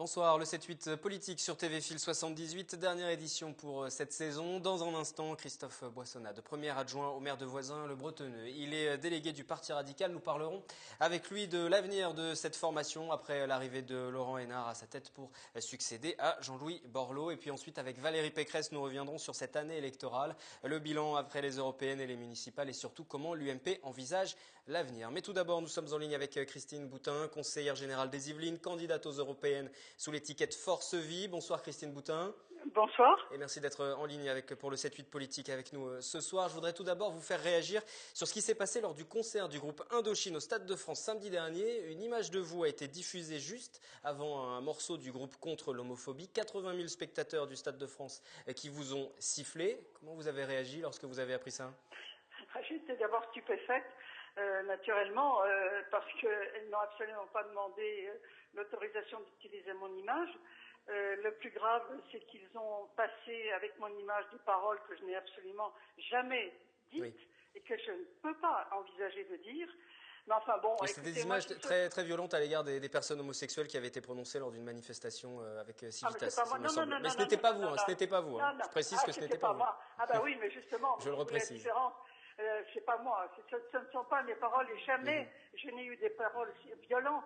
Bonsoir, le 7-8 politique sur TV Fil 78, dernière édition pour cette saison. Dans un instant, Christophe Boissonnade, premier adjoint au maire de Voisins, le Bretonneux. Il est délégué du Parti radical. Nous parlerons avec lui de l'avenir de cette formation après l'arrivée de Laurent Hénart à sa tête pour succéder à Jean-Louis Borloo. Et puis ensuite, avec Valérie Pécresse, nous reviendrons sur cette année électorale, le bilan après les européennes et les municipales et surtout comment l'UMP envisage l'avenir. Mais tout d'abord, nous sommes en ligne avec Christine Boutin, conseillère générale des Yvelines, candidate aux européennes sous l'étiquette Force Vie. Bonsoir Christine Boutin. Bonsoir. Et merci d'être en ligne pour le 7-8 politique avec nous ce soir. Je voudrais tout d'abord vous faire réagir sur ce qui s'est passé lors du concert du groupe Indochine au Stade de France samedi dernier. Une image de vous a été diffusée juste avant un morceau du groupe contre l'homophobie. 80 000 spectateurs du Stade de France qui vous ont sifflé. Comment vous avez réagi lorsque vous avez appris ça? J'étais d'abord stupéfaite, naturellement, parce qu'elles n'ont absolument pas demandé l'autorisation d'utiliser mon image. Le plus grave, c'est qu'ils ont passé avec mon image des paroles que je n'ai absolument jamais dites et que je ne peux pas envisager de dire. Mais enfin bon, c'était des images très, très violentes à l'égard des personnes homosexuelles qui avaient été prononcées lors d'une manifestation avec Civitas. Mais ce n'était pas vous, ce n'était pas vous. Je précise que ce n'était pas vous. Moi. Ah bah oui, mais justement, je le reprécise. C'est pas moi, ce ne sont pas mes paroles et jamais je n'ai eu des paroles violentes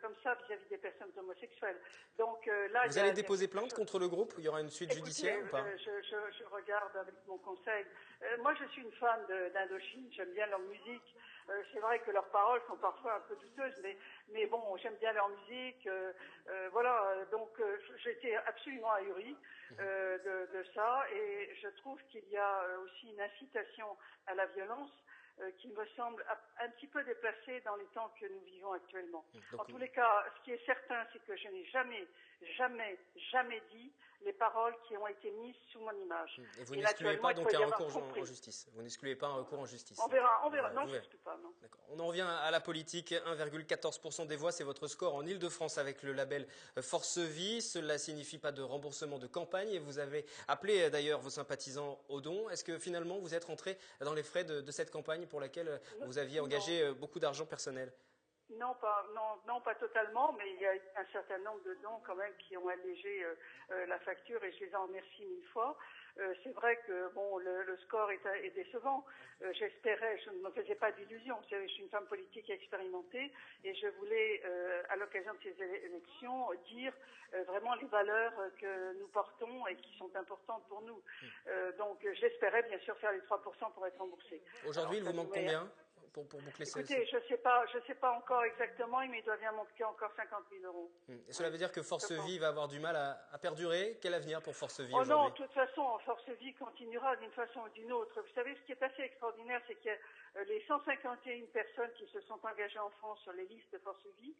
comme ça vis-à-vis des personnes homosexuelles. Donc là, vous allez déposer plainte contre le groupe? Il y aura une suite judiciaire ou pas? Je regarde avec mon conseil. Moi, je suis une fan d'Indochine. J'aime bien leur musique. C'est vrai que leurs paroles sont parfois un peu douteuses, mais bon, j'aime bien leur musique. Voilà. Donc, j'étais absolument ahurie de ça, et je trouve qu'il y a aussi une incitation à la violence qui me semble un petit peu déplacée dans les temps que nous vivons actuellement. En tous les cas, ce qui est certain, c'est que je n'ai jamais dit les paroles qui ont été mises sous mon image. Et vous n'excluez pas donc un recours en justice? Vous n'excluez pas un recours en justice? On verra. Non, je n'exclus pas, non. D'accord. On en revient à la politique. 1,14% des voix, c'est votre score en Ile-de-France avec le label Force Vie. Cela signifie pas de remboursement de campagne et vous avez appelé d'ailleurs vos sympathisants au don. Est-ce que finalement vous êtes rentré dans les frais de cette campagne pour laquelle vous aviez engagé beaucoup d'argent personnel? Non, pas totalement, mais il y a un certain nombre de dons quand même qui ont allégé la facture et je les en remercie 1000 fois. C'est vrai que bon, le score est décevant. J'espérais, je ne me faisais pas d'illusions. Je suis une femme politique expérimentée et je voulais, à l'occasion de ces élections, dire vraiment les valeurs que nous portons et qui sont importantes pour nous. Donc j'espérais bien sûr faire les 3% pour être remboursée. Aujourd'hui, il vous manque combien? Pour boucler Écoutez, je sais pas encore exactement, mais il doit bien manquer encore 50 000 euros. Et cela veut dire que Force Vie va avoir du mal à perdurer? Quel avenir pour Force Vie aujourd'hui? Non, de toute façon, Force Vie continuera d'une façon ou d'une autre. Vous savez, ce qui est assez extraordinaire, c'est que les 151 personnes qui se sont engagées en France sur les listes de Force Vie,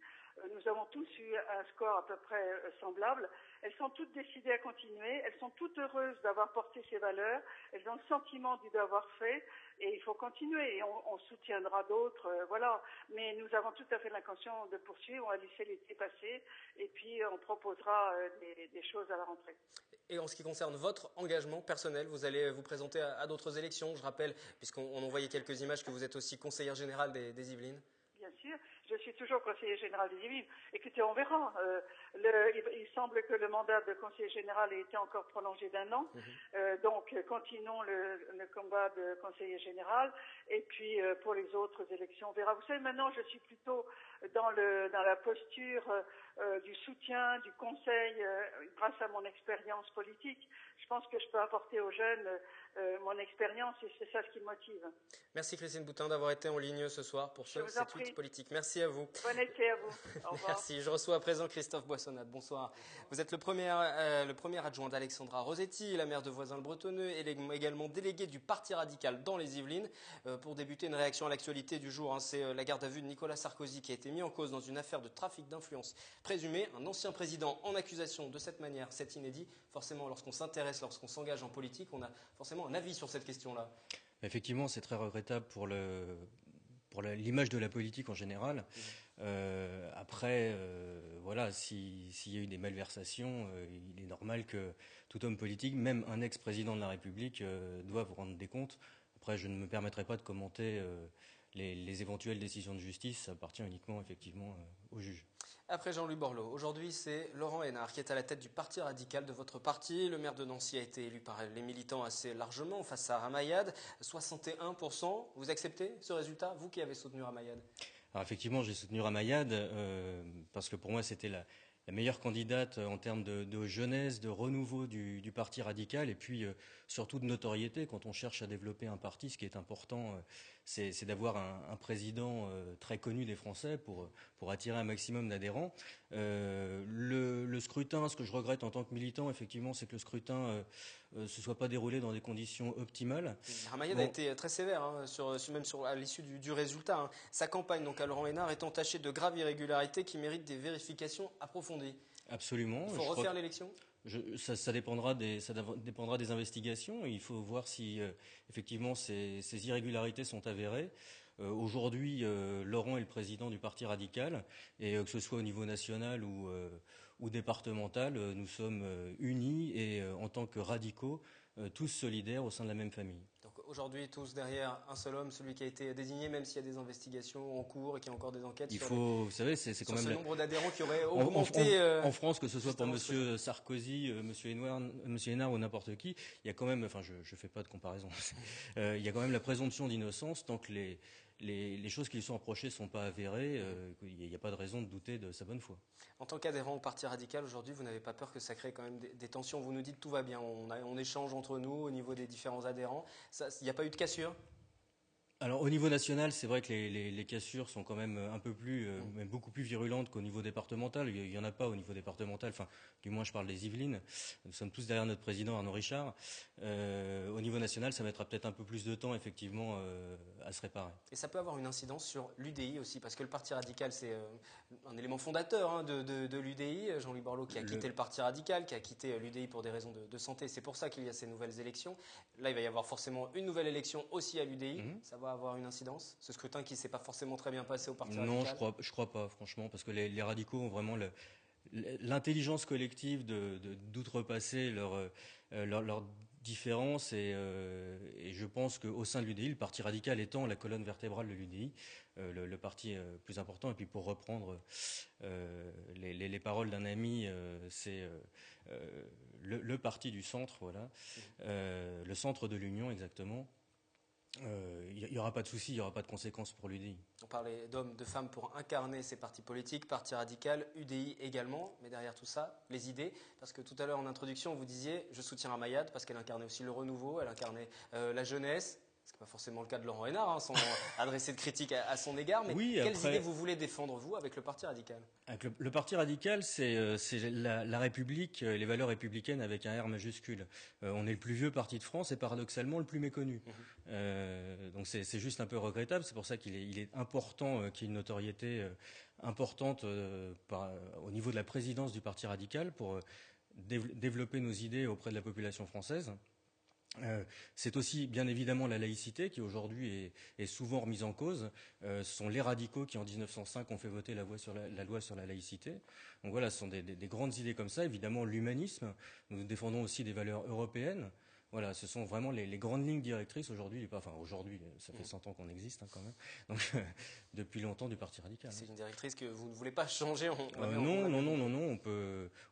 nous avons tous eu un score à peu près semblable. Elles sont toutes décidées à continuer, elles sont toutes heureuses d'avoir porté ces valeurs, elles ont le sentiment du devoir fait, et il faut continuer, et on soutiendra d'autres, voilà. Mais nous avons tout à fait l'intention de poursuivre, on va laisser l'été passer, et puis on proposera des choses à la rentrée. Et en ce qui concerne votre engagement personnel, vous allez vous présenter à d'autres élections, je rappelle, puisqu'on en voyait quelques images, que vous êtes aussi conseillère générale des Yvelines. Bien sûr, je suis toujours conseiller général des Yvelines. Écoutez, on verra. Il semble que le mandat de conseiller général ait été encore prolongé d'1 an. Donc, continuons le combat de conseiller général. Et puis, pour les autres élections, on verra. Vous savez, maintenant, je suis plutôt dans la posture du soutien, du conseil, grâce à mon expérience politique. Je pense que je peux apporter aux jeunes mon expérience et c'est ça ce qui me motive. Merci Christine Boutin d'avoir été en ligne ce soir pour ce 7-8 politique. Merci à vous. Bon été à vous. Au revoir. Merci. Je reçois à présent Christophe Boissonnade. Bonsoir. Vous êtes le premier adjoint d'Alexandra Rosetti, la maire de Voisins le Bretonneux, et également délégué du Parti radical dans les Yvelines. Pour débuter, une réaction à l'actualité du jour. C'est la garde à vue de Nicolas Sarkozy qui a été mis en cause dans une affaire de trafic d'influence présumé. Un ancien président en accusation de cette manière, c'est inédit. Forcément, lorsqu'on s'intéresse, lorsqu'on s'engage en politique, on a forcément un avis sur cette question-là. Effectivement, c'est très regrettable pour l'image de la politique en général. Après, voilà, s'il y a eu des malversations, il est normal que tout homme politique, même un ex-président de la République, doive rendre des comptes. Après, je ne me permettrai pas de commenter les éventuelles décisions de justice, ça appartient uniquement effectivement au juge. Après Jean-Louis Borloo, aujourd'hui c'est Laurent Hénart qui est à la tête du parti radical de votre parti. Le maire de Nancy a été élu par les militants assez largement face à Ramayad, 61%. Vous acceptez ce résultat, vous qui avez soutenu Ramayad? Alors effectivement, j'ai soutenu Ramayad parce que pour moi c'était la meilleure candidate en termes de jeunesse, de renouveau du parti radical et puis surtout de notoriété. Quand on cherche à développer un parti, ce qui est important, c'est d'avoir un président très connu des Français pour attirer un maximum d'adhérents. Le scrutin, ce que je regrette en tant que militant, effectivement, c'est que le scrutin se soit pas déroulé dans des conditions optimales. Ramayad a été très sévère, hein, même à l'issue du résultat. Hein. Sa campagne, donc à Laurent Hénart, est entachée de graves irrégularités qui méritent des vérifications approfondies. Absolument. Il faut refaire l'élection ? Ça dépendra des investigations. Il faut voir si effectivement ces irrégularités sont avérées. Aujourd'hui, Laurent est le président du Parti radical et que ce soit au niveau national ou départemental, nous sommes unis et en tant que radicaux, tous solidaires au sein de la même famille. Donc aujourd'hui, tous derrière un seul homme, celui qui a été désigné, même s'il y a des investigations en cours et qu'il y a encore des enquêtes vous savez, c'est quand même ce nombre d'adhérents qui aurait augmenté. En France, que ce soit pour Monsieur Sarkozy, Monsieur Hénart ou n'importe qui, il y a quand même, enfin je fais pas de comparaison, il y a quand même la présomption d'innocence tant que les choses qui lui sont reprochées ne sont pas avérées, il n'y a pas de raison de douter de sa bonne foi. En tant qu'adhérent au Parti radical, aujourd'hui, vous n'avez pas peur que ça crée quand même des tensions? Vous nous dites tout va bien, on échange entre nous au niveau des différents adhérents. Il n'y a pas eu de cassure? Alors au niveau national, c'est vrai que les cassures sont quand même un peu plus, même beaucoup plus virulentes qu'au niveau départemental. Il y en a pas au niveau départemental, enfin du moins je parle des Yvelines. Nous sommes tous derrière notre président Arnaud Richard. Au niveau national, ça mettra peut-être un peu plus de temps effectivement à se réparer. Et ça peut avoir une incidence sur l'UDI aussi, parce que le Parti radical c'est un élément fondateur hein, de l'UDI. Jean-Louis Borloo qui a quitté le Parti radical, qui a quitté l'UDI pour des raisons de santé. C'est pour ça qu'il y a ces nouvelles élections. Là, il va y avoir forcément une nouvelle élection aussi à l'UDI. Ça va avoir une incidence? Ce scrutin qui ne s'est pas forcément très bien passé au Parti radical? Non, je crois pas, franchement, parce que les radicaux ont vraiment l'intelligence collective d'outrepasser leurs différences et je pense qu'au sein de l'UDI, le Parti radical étant la colonne vertébrale de l'UDI, le parti plus important, et puis pour reprendre les paroles d'un ami, c'est le parti du centre, voilà, le centre de l'Union exactement. Il n'y aura pas de souci, il n'y aura pas de conséquences pour l'UDI. On parlait d'hommes, de femmes pour incarner ces partis politiques, Parti radical, UDI également, mais derrière tout ça, les idées. Parce que tout à l'heure en introduction, vous disiez, je soutiens Ramayad parce qu'elle incarnait aussi le renouveau, elle incarnait la jeunesse. Ce n'est pas forcément le cas de Laurent Hénart, hein, sans adresser de critiques à son égard. Mais oui, quelles idées vous voulez défendre, vous, avec le Parti radical? Avec le Parti radical, c'est la République, les valeurs républicaines avec un R majuscule. On est le plus vieux parti de France et paradoxalement le plus méconnu. Donc c'est juste un peu regrettable. C'est pour ça qu'il est important qu'il y ait une notoriété importante au niveau de la présidence du Parti radical pour développer nos idées auprès de la population française. C'est aussi bien évidemment la laïcité qui aujourd'hui est souvent remise en cause. Ce sont les radicaux qui en 1905 ont fait voter la loi sur la laïcité. Donc voilà, ce sont des grandes idées comme ça. Évidemment l'humanisme. Nous défendons aussi des valeurs européennes. Voilà, ce sont vraiment les grandes lignes directrices aujourd'hui. Enfin aujourd'hui, ça fait 100 ans qu'on existe hein, quand même. Donc depuis longtemps du Parti radical. C'est une directrice que vous ne voulez pas changer. Non.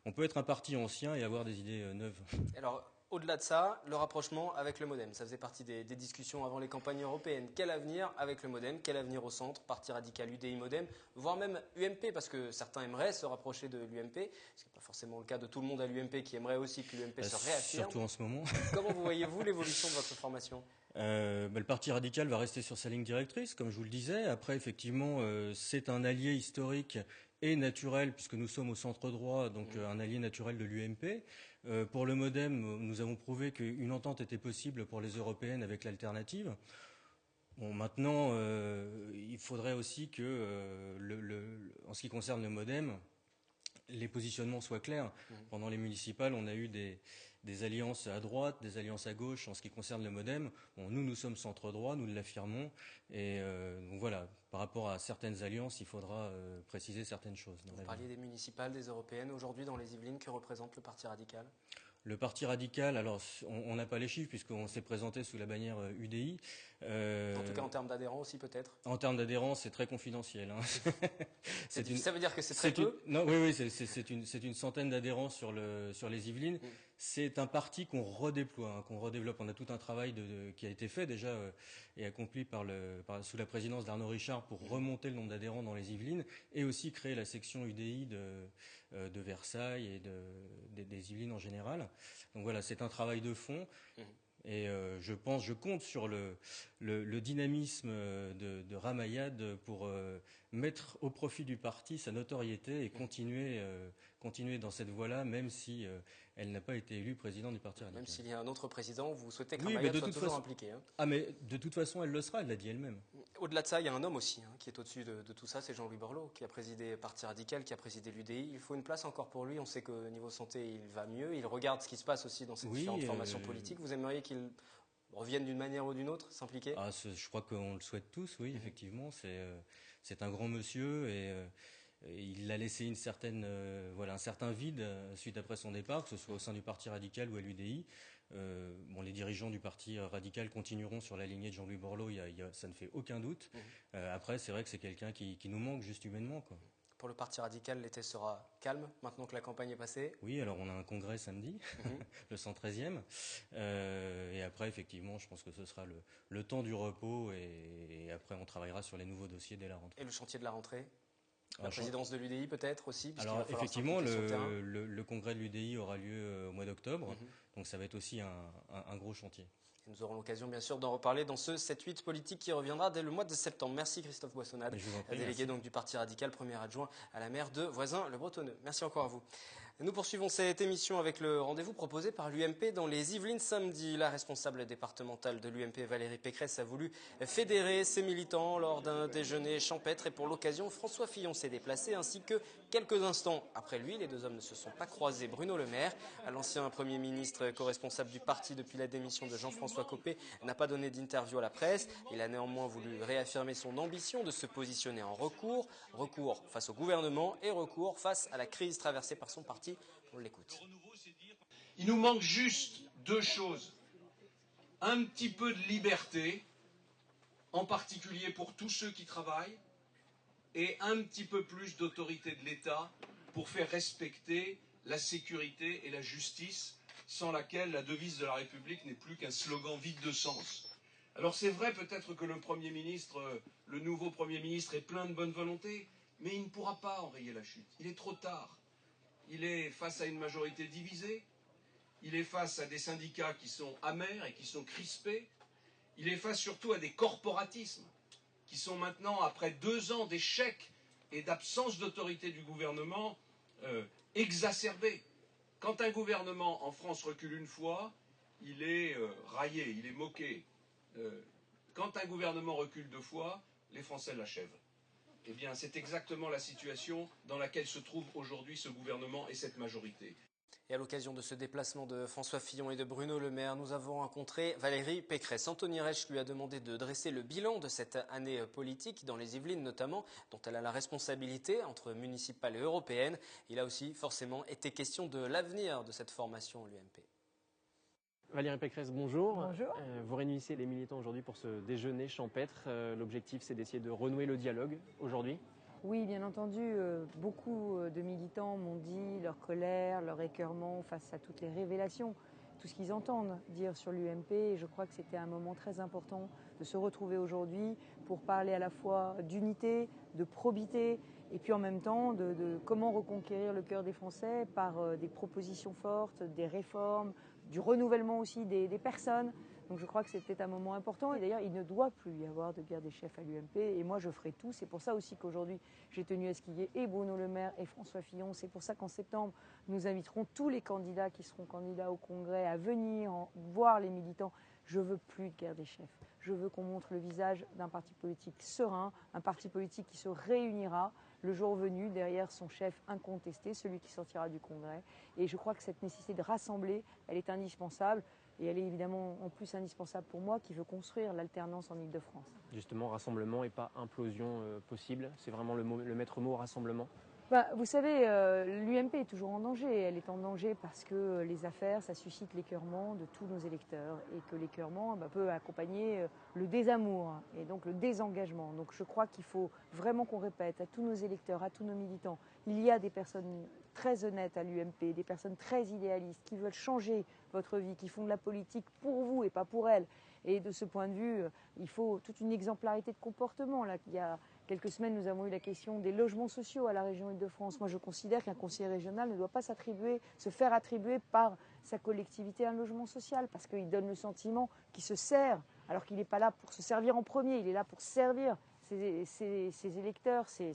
On peut être un parti ancien et avoir des idées neuves. Alors, au-delà de ça, le rapprochement avec le MoDem, ça faisait partie des discussions avant les campagnes européennes. Quel avenir avec le MoDem? Quel avenir au centre? Parti radical, UDI, MoDem, voire même UMP, parce que certains aimeraient se rapprocher de l'UMP. Ce n'est pas forcément le cas de tout le monde à l'UMP qui aimerait aussi que l'UMP se réaffirme. Surtout en ce moment. Comment vous voyez-vous l'évolution de votre formation? Le Parti radical va rester sur sa ligne directrice, comme je vous le disais. Après, effectivement, c'est un allié historique et naturel, puisque nous sommes au centre droit, donc un allié naturel de l'UMP. Pour le MoDem, nous avons prouvé qu'une entente était possible pour les européennes avec l'alternative. Bon, maintenant, il faudrait aussi que, en ce qui concerne le MoDem, les positionnements soient clairs. Pendant les municipales, on a eu des alliances à droite, des alliances à gauche en ce qui concerne le MoDem. Bon, nous sommes centre droit, nous l'affirmons. Et donc voilà, par rapport à certaines alliances, il faudra préciser certaines choses. Vous parliez des municipales, des européennes. Aujourd'hui, dans les Yvelines, que représente le Parti radical? Le Parti radical, alors on n'a pas les chiffres puisqu'on s'est présenté sous la bannière UDI. En tout cas en termes d'adhérents aussi peut-être. En termes d'adhérents, c'est très confidentiel. Hein. Ça veut dire que c'est très peu. Non, oui, c'est une centaine d'adhérents sur les Yvelines. C'est un parti qu'on redéploie, hein, qu'on redéveloppe. On a tout un travail qui a été fait déjà et accompli sous la présidence d'Arnaud Richard pour remonter le nombre d'adhérents dans les Yvelines et aussi créer la section UDI de Versailles et des Yvelines en général. Donc voilà, c'est un travail de fond. Et je compte sur le dynamisme de Ramayad pour mettre au profit du parti sa notoriété et continuer dans cette voie-là, même si elle n'a pas été élue présidente du Parti radical. Même s'il y a un autre président, vous souhaitez que Oui, Ramayad soit toujours impliqué. Hein. Ah, mais de toute façon, elle le sera, elle l'a dit elle-même. Au-delà de ça, il y a un homme aussi qui est au-dessus de tout ça, c'est Jean-Louis Borloo, qui a présidé le Parti radical, qui a présidé l'UDI. Il faut une place encore pour lui. On sait qu'au niveau santé, il va mieux. Il regarde ce qui se passe aussi dans ces différentes formations politiques. Vous aimeriez qu'il revienne d'une manière ou d'une autre, s'impliquer? Je crois qu'on le souhaite tous, oui, effectivement. C'est un grand monsieur et il a laissé un certain vide suite après son départ, que ce soit au sein du Parti radical ou à l'UDI. Les dirigeants du Parti radical continueront sur la lignée de Jean-Louis Borloo, ça ne fait aucun doute. Après, c'est vrai que c'est quelqu'un qui nous manque juste humainement, quoi. Pour le Parti radical, l'été sera calme maintenant que la campagne est passée. Oui, alors on a un congrès samedi, le 113e. Et après, effectivement, je pense que ce sera le temps du repos et après on travaillera sur les nouveaux dossiers dès la rentrée. Et le chantier de la rentrée? La présidence de l'UDI peut-être aussi? Alors effectivement, le congrès de l'UDI aura lieu au mois d'octobre, donc ça va être aussi un gros chantier. Et nous aurons l'occasion bien sûr d'en reparler dans ce 7-8 politique qui reviendra dès le mois de septembre. Merci Christophe Boissonnade, délégué donc du Parti radical, premier adjoint à la maire de Voisins-le-Bretonneux. Merci encore à vous. Nous poursuivons cette émission avec le rendez-vous proposé par l'UMP dans les Yvelines samedi. La responsable départementale de l'UMP, Valérie Pécresse, a voulu fédérer ses militants lors d'un déjeuner champêtre et pour l'occasion, François Fillon s'est déplacé ainsi que quelques instants après lui. Les deux hommes ne se sont pas croisés. Bruno Le Maire, l'ancien Premier ministre co-responsable du parti depuis la démission de Jean-François Copé, n'a pas donné d'interview à la presse. Il a néanmoins voulu réaffirmer son ambition de se positionner en recours. Recours face au gouvernement et recours face à la crise traversée par son parti. On l'écoute. Il nous manque juste deux choses. Un petit peu de liberté, en particulier pour tous ceux qui travaillent, et un petit peu plus d'autorité de l'État pour faire respecter la sécurité et la justice, sans laquelle la devise de la République n'est plus qu'un slogan vide de sens. Alors c'est vrai peut-être que le nouveau Premier ministre est plein de bonne volonté, mais il ne pourra pas enrayer la chute. Il est trop tard. Il est face à une majorité divisée, il est face à des syndicats qui sont amers et qui sont crispés, il est face surtout à des corporatismes qui sont maintenant, après 2 ans d'échec et d'absence d'autorité du gouvernement, exacerbés. Quand un gouvernement en France recule une fois, il est raillé, il est moqué. Quand un gouvernement recule 2 fois, les Français l'achèvent. Eh bien, c'est exactement la situation dans laquelle se trouve aujourd'hui ce gouvernement et cette majorité. Et à l'occasion de ce déplacement de François Fillon et de Bruno Le Maire, nous avons rencontré Valérie Pécresse. Anthony Reich lui a demandé de dresser le bilan de cette année politique, dans les Yvelines notamment, dont elle a la responsabilité entre municipales et européennes. Il a aussi forcément été question de l'avenir de cette formation l'UMP. Valérie Pécresse, bonjour. Bonjour. Vous réunissez les militants aujourd'hui pour ce déjeuner champêtre. L'objectif, c'est d'essayer de renouer le dialogue aujourd'hui. Oui, bien entendu, beaucoup de militants m'ont dit leur colère, leur écœurement face à toutes les révélations, tout ce qu'ils entendent dire sur l'UMP. Et je crois que c'était un moment très important de se retrouver aujourd'hui pour parler à la fois d'unité, de probité, et puis en même temps de comment reconquérir le cœur des Français par des propositions fortes, des réformes, du renouvellement aussi des personnes. Donc je crois que c'était un moment important et d'ailleurs il ne doit plus y avoir de guerre des chefs à l'UMP et moi je ferai tout. C'est pour ça aussi qu'aujourd'hui j'ai tenu à ce qu'il y ait et Bruno Le Maire et François Fillon. C'est pour ça qu'en septembre nous inviterons tous les candidats qui seront candidats au Congrès à venir voir les militants. Je veux plus de guerre des chefs. Je veux qu'on montre le visage d'un parti politique serein, un parti politique qui se réunira le jour venu derrière son chef incontesté, celui qui sortira du Congrès. Et je crois que cette nécessité de rassembler, elle est indispensable. Et elle est évidemment en plus indispensable pour moi qui veux construire l'alternance en Ile-de-France. Justement, rassemblement et pas implosion possible. C'est vraiment le maître mot, rassemblement. Vous savez, l'UMP est toujours en danger. Elle est en danger parce que les affaires, ça suscite l'écœurement de tous nos électeurs et que l'écœurement peut accompagner le désamour et donc le désengagement. Donc je crois qu'il faut vraiment qu'on répète à tous nos électeurs, à tous nos militants, il y a des personnes très honnêtes à l'UMP, des personnes très idéalistes qui veulent changer votre vie, qui font de la politique pour vous et pas pour elles. Et de ce point de vue, il faut toute une exemplarité de comportement. Là, il y a quelques semaines, nous avons eu la question des logements sociaux à la région Île-de-France. Moi, je considère qu'un conseiller régional ne doit pas se faire attribuer par sa collectivité un logement social, parce qu'il donne le sentiment qu'il se sert, alors qu'il n'est pas là pour se servir en premier, il est là pour servir ses électeurs, ses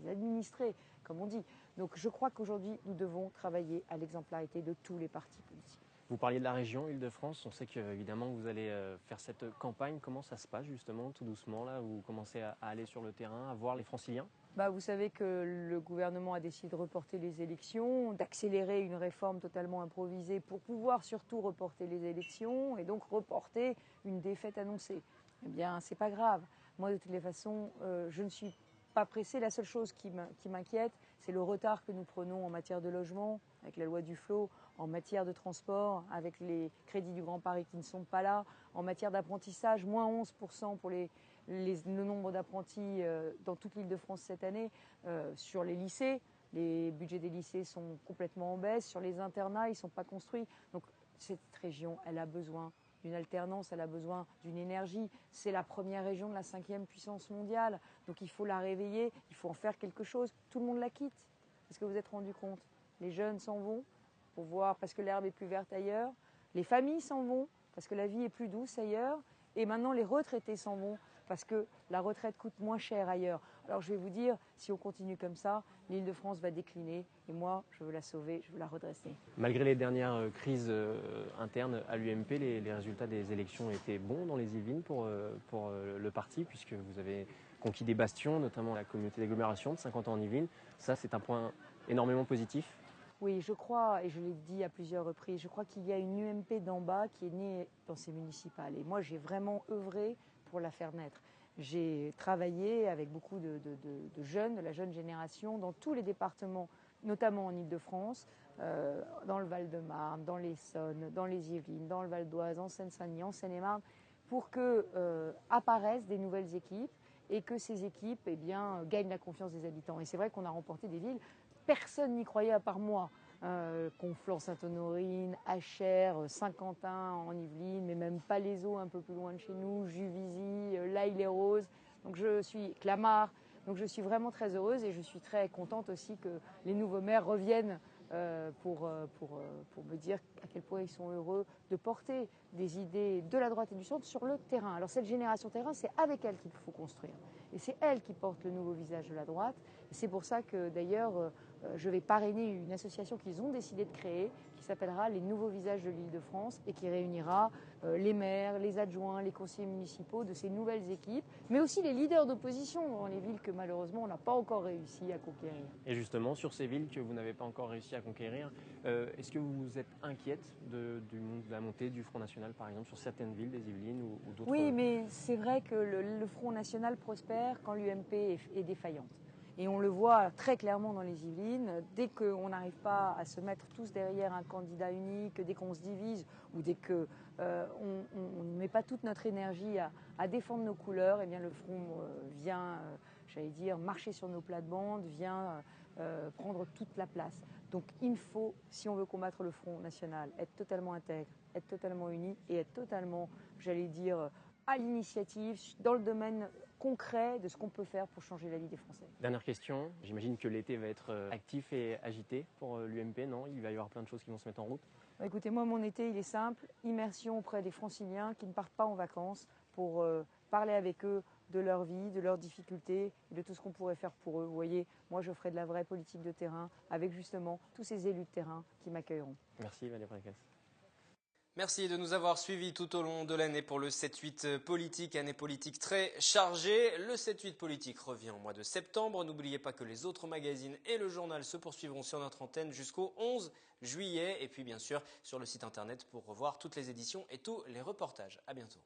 administrés, comme on dit. Donc je crois qu'aujourd'hui, nous devons travailler à l'exemplarité de tous les partis politiques. Vous parliez de la région Île-de-France, on sait qu'évidemment vous allez faire cette campagne. Comment ça se passe justement, tout doucement là? Vous commencez à aller sur le terrain, à voir les franciliens? Vous savez que le gouvernement a décidé de reporter les élections, d'accélérer une réforme totalement improvisée pour pouvoir surtout reporter les élections et donc reporter une défaite annoncée. Eh bien, c'est pas grave. Moi, de toutes les façons, je ne suis pas pressée. La seule chose qui m'inquiète, c'est le retard que nous prenons en matière de logement, avec la loi Duflot, en matière de transport, avec les crédits du Grand Paris qui ne sont pas là, en matière d'apprentissage, moins 11% pour le nombre d'apprentis dans toute l'Île-de-France cette année. Sur les lycées, les budgets des lycées sont complètement en baisse. Sur les internats, ils ne sont pas construits. Donc cette région, elle a besoin d'une alternance, elle a besoin d'une énergie. C'est la première région de la 5e puissance mondiale. Donc il faut la réveiller, il faut en faire quelque chose. Tout le monde la quitte. Est-ce que vous vous êtes rendu compte? Les jeunes s'en vont pour voir parce que l'herbe est plus verte ailleurs. Les familles s'en vont parce que la vie est plus douce ailleurs. Et maintenant, les retraités s'en vont parce que la retraite coûte moins cher ailleurs. Alors je vais vous dire, si on continue comme ça, l'Île-de-France va décliner. Et moi, je veux la sauver, je veux la redresser. Malgré les dernières crises internes à l'UMP, les résultats des élections étaient bons dans les Yvelines pour le parti, puisque vous avez conquis des bastions, notamment la communauté d'agglomération de 50 ans en Yvelines. Ça, c'est un point énormément positif. Oui, je crois, et je l'ai dit à plusieurs reprises, je crois qu'il y a une UMP d'en bas qui est née dans ces municipales. Et moi, j'ai vraiment œuvré pour la faire naître. J'ai travaillé avec beaucoup de jeunes, de la jeune génération, dans tous les départements, notamment en Île-de-France, dans le Val-de-Marne, dans l'Essonne, dans les Yvelines, dans le Val d'Oise, en Seine-Saint-Denis, en Seine-et-Marne, pour que apparaissent des nouvelles équipes et que ces équipes gagnent la confiance des habitants. Et c'est vrai qu'on a remporté des villes. Personne n'y croyait à part moi. Conflans-Sainte-Honorine, Achères, Saint-Quentin en Yvelines, mais même Palaiseau un peu plus loin de chez nous, Juvisy, L'Haÿ-les-Roses, donc je suis Clamart. Donc je suis vraiment très heureuse et je suis très contente aussi que les nouveaux maires reviennent pour me dire à quel point ils sont heureux de porter des idées de la droite et du centre sur le terrain. Alors cette génération terrain, c'est avec elle qu'il faut construire. Et c'est elle qui porte le nouveau visage de la droite. Et c'est pour ça que d'ailleurs, je vais parrainer une association qu'ils ont décidé de créer, qui s'appellera les Nouveaux Visages de l'Île-de-France et qui réunira les maires, les adjoints, les conseillers municipaux de ces nouvelles équipes, mais aussi les leaders d'opposition dans les villes que malheureusement on n'a pas encore réussi à conquérir. Et justement, sur ces villes que vous n'avez pas encore réussi à conquérir, est-ce que vous êtes inquiète de la montée du Front National, par exemple, sur certaines villes des Yvelines ou d'autres? Oui, mais c'est vrai que le Front National prospère quand l'UMP est défaillante. Et on le voit très clairement dans les Yvelines, dès qu'on n'arrive pas à se mettre tous derrière un candidat unique, dès qu'on se divise ou dès qu'on ne met pas toute notre énergie à défendre nos couleurs, eh bien le Front vient, marcher sur nos plates-bandes, vient prendre toute la place. Donc il faut, si on veut combattre le Front National, être totalement intègre, être totalement uni et être totalement, à l'initiative dans le domaine concret de ce qu'on peut faire pour changer la vie des Français. Dernière question, j'imagine que l'été va être actif et agité pour l'UMP, non? Il va y avoir plein de choses qui vont se mettre en route. Écoutez, moi mon été il est simple, immersion auprès des Franciliens qui ne partent pas en vacances pour parler avec eux de leur vie, de leurs difficultés et de tout ce qu'on pourrait faire pour eux. Vous voyez, moi je ferai de la vraie politique de terrain avec justement tous ces élus de terrain qui m'accueilleront. Merci Valérie Pécresse. Merci de nous avoir suivis tout au long de l'année pour le 7-8 politique, année politique très chargée. Le 7-8 politique revient au mois de septembre. N'oubliez pas que les autres magazines et le journal se poursuivront sur notre antenne jusqu'au 11 juillet. Et puis bien sûr sur le site internet pour revoir toutes les éditions et tous les reportages. À bientôt.